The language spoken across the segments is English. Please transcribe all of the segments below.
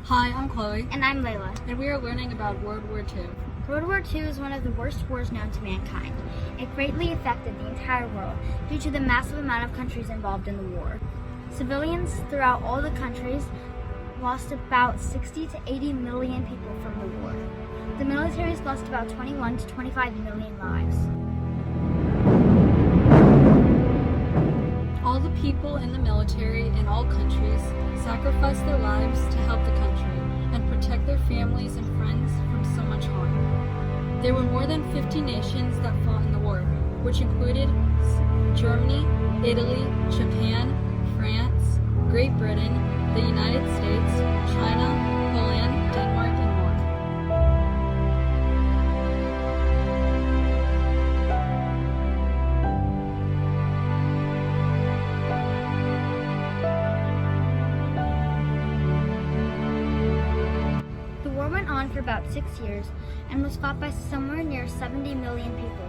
Hi, I'm Chloe, And I'm Layla. and we are learning about World War II. World War II is one of the worst wars known to mankind. It greatly affected the entire world due to the massive amount of countries involved in the war. Civilians throughout all the countries lost about 60 to 80 million people from the war. The military has lost about 21 to 25 million lives. All the people in the military in all countries sacrificed their lives to help the country and protect their families and friends from so much harm. There were more than 50 nations that fought in the war, which included Germany, Italy, Japan, France, Great Britain, the United States, China, Poland, Denmark, and more. The war went on for about 6 years and was fought by somewhere near 70 million people.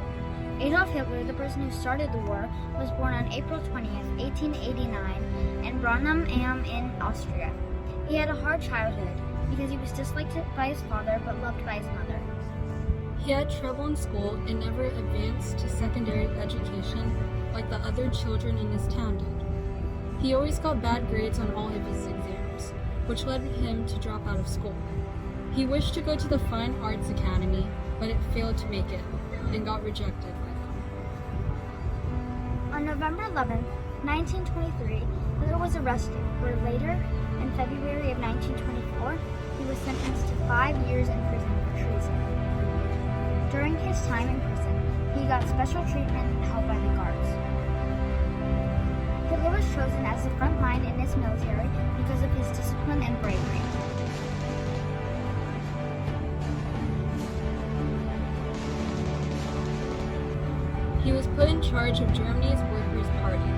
Adolf Hitler, the person who started the war, was born on April 20th, 1889 in Braunheim in Austria. He had a hard childhood because he was disliked by his father but loved by his mother. He had trouble in school and never advanced to secondary education like the other children in his town did. He always got bad grades on all of his exams, which led him to drop out of school. He wished to go to the Fine Arts Academy, but it failed to make it and got rejected by them. On November 11th, 1923, Hitler was arrested, where later, in February of 1924, he was sentenced to 5 years in prison for treason. During his time in prison, he got special treatment and help by the guards. Hitler was chosen as the front line in his military because of his discipline and bravery. He was put in charge of Germany's Workers' Party.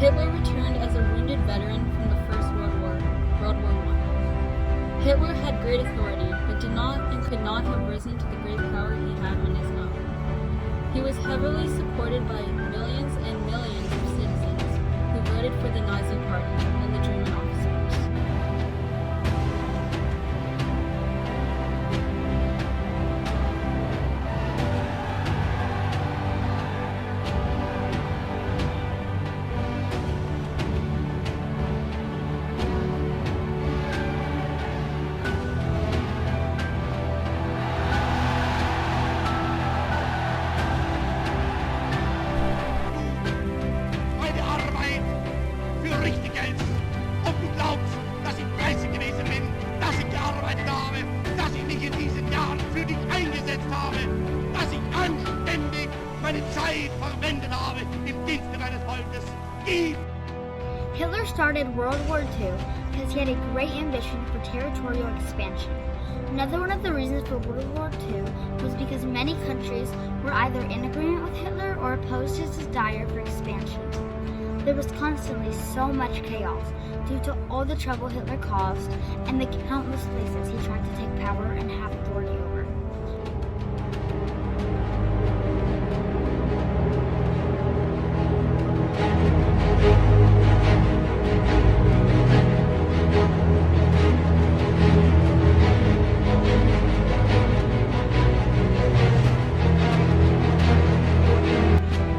Hitler returned as a wounded veteran from the First World War, World War I. Hitler had great authority, but did not and could not have risen to the great power he had on his own. He was heavily supported by millions and millions of citizens who voted for the Nazi Party and the German officers. Meine Arbeit für richtig hältst. Ob du glaubst, dass ich fleißig gewesen bin, dass ich gearbeitet habe, dass ich mich in diesen Jahren für dich eingesetzt habe, dass ich anständig meine Zeit verwendet habe im Dienste meines Volkes. Gib! Hitler started World War II because he had a great ambition for territorial expansion. Another one of the reasons for World War II was because many countries were either in agreement with Hitler or opposed his desire for expansion. There was constantly so much chaos due to all the trouble Hitler caused and the countless places he tried to take power and have authority over.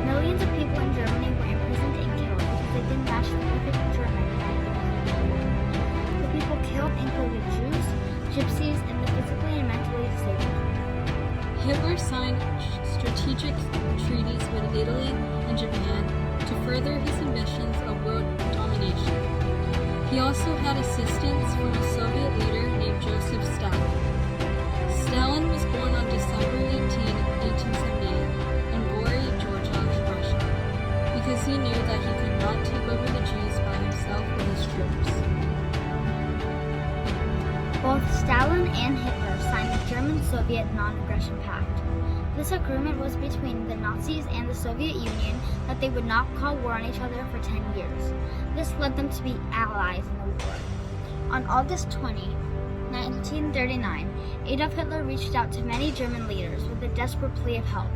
Millions of people in Germany were imprisoned and killed because they didn't match the perfect German identity. The people killed included Jews, Gypsies, and the physically and mentally disabled. Hitler signed strategic treaties with Italy and Japan to further his ambitions of world domination. He also had assistance from a Soviet leader named Joseph Stalin. Stalin was born on December 18, 1878, in Gori, Georgia, Russia, because he knew that he could not take over the Jews by himself with his troops. Both Stalin and Hitler signed the German-Soviet Non-Aggression Pact. This agreement was between the Nazis and the Soviet Union that they would not call war on each other for 10 years. This led them to be allies in the war. On August 20, 1939, Adolf Hitler reached out to many German leaders with a desperate plea of help.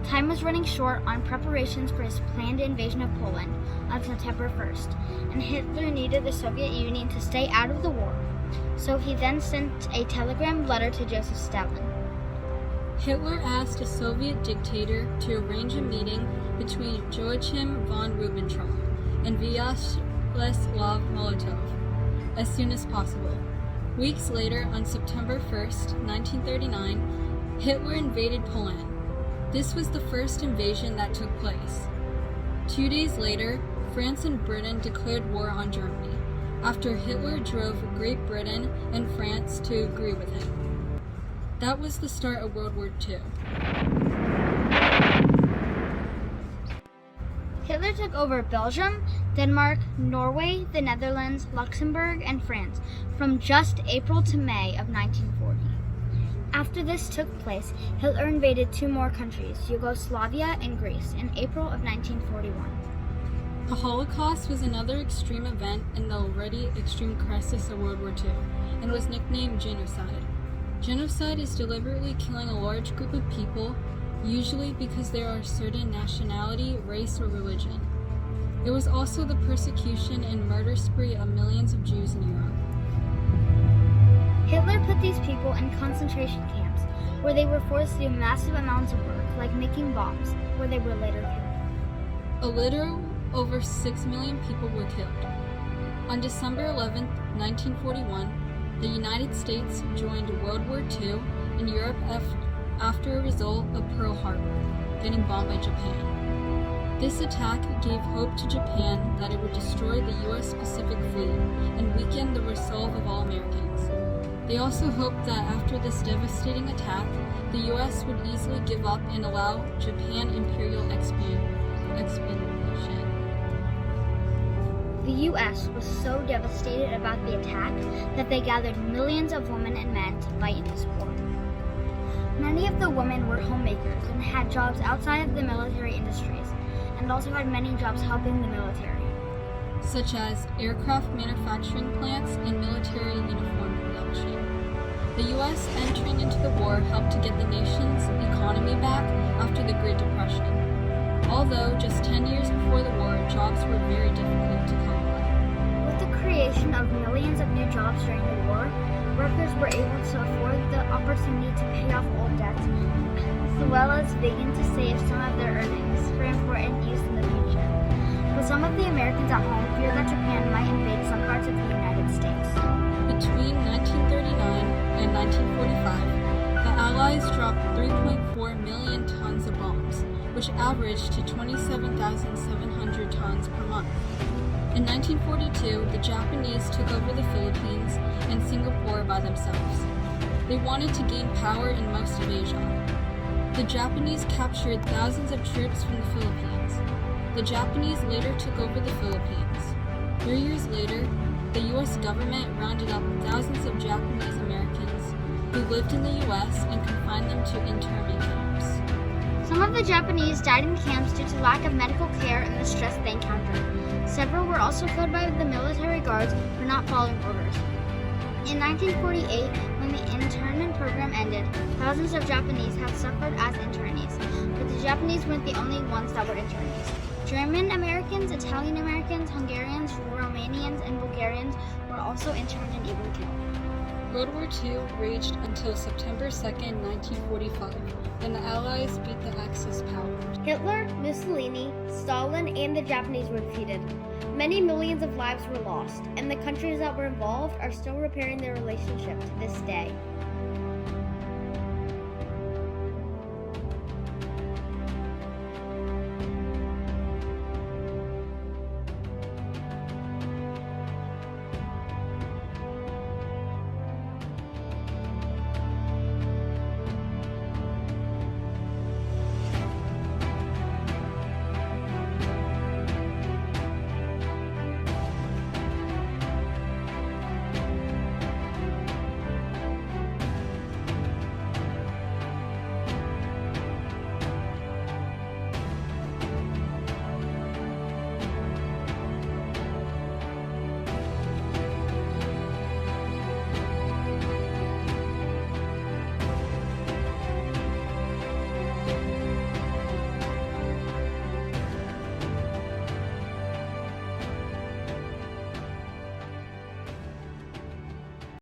Time was running short on preparations for his planned invasion of Poland on September 1st, and Hitler needed the Soviet Union to stay out of the war. so he then sent a telegram letter to Joseph Stalin. Hitler asked a Soviet dictator to arrange a meeting between Joachim von Ribbentrop and Vyacheslav Molotov as soon as possible. Weeks later, on September 1st, 1939, Hitler invaded Poland. This was the first invasion that took place. 2 days later, France and Britain declared war on Germany, after Hitler drove Great Britain and France to agree with him. That was the start of World War II. Hitler took over Belgium, Denmark, Norway, the Netherlands, Luxembourg, and France from just April to May of 1940. After this took place, Hitler invaded 2 more countries, Yugoslavia and Greece, in April of 1941. The Holocaust was another extreme event in the already extreme crisis of World War II, and was nicknamed genocide. Genocide is deliberately killing a large group of people, usually because they are a certain nationality, race, or religion. It was also the persecution and murder spree of millions of Jews in Europe. Hitler put these people in concentration camps, where they were forced to do massive amounts of work, like making bombs, where they were later killed. A little over 6 million people were killed. On December 11, 1941, the United States joined World War II in Europe after a result of Pearl Harbor getting bombed by Japan. This attack gave hope to Japan that it would destroy the U.S. Pacific Fleet and weaken the resolve of all Americans. They also hoped that after this devastating attack, the U.S. would easily give up and allow Japan imperial expansion. The U.S. was so devastated about the attack that they gathered millions of women and men to fight in this war. Many of the women were homemakers and had jobs outside of the military industries, and also had many jobs helping the military, such as aircraft manufacturing plants and military uniform production. The U.S. entering into the war helped to get the nation's economy back after the Great Depression. Although just 10 years before the war, jobs were very difficult to come by. With the creation of millions of new jobs during the war, workers were able to afford the opportunity to pay off old debts, as well as begin to save some of their earnings for important use in the future. But some of the Americans at home feared that Japan might invade some parts of the United States. Between 1939 and 1945, the Allies dropped 3.4 million tons of bombs, which averaged to 27,700 tons per month. In 1942, the Japanese took over the Philippines and Singapore by themselves. They wanted to gain power in most of Asia. The Japanese captured thousands of troops from the Philippines. The Japanese later took over the Philippines. 3 years later, the U.S. government rounded up thousands of Japanese Americans who lived in the U.S. and confined them to internment camps. Some of the Japanese died in camps due to lack of medical care and the stress they encountered. Several were also killed by the military guards for not following orders. In 1948, when the internment program ended, thousands of Japanese have suffered as internees, but the Japanese weren't the only ones that were internees. German Americans, Italian Americans, Hungarians, Romanians, and Bulgarians were also interned and even killed. World War II raged until September 2, 1945, when the Allies beat the Axis powers. Hitler, Mussolini, Stalin, and the Japanese were defeated. Many millions of lives were lost, and the countries that were involved are still repairing their relationship to this day.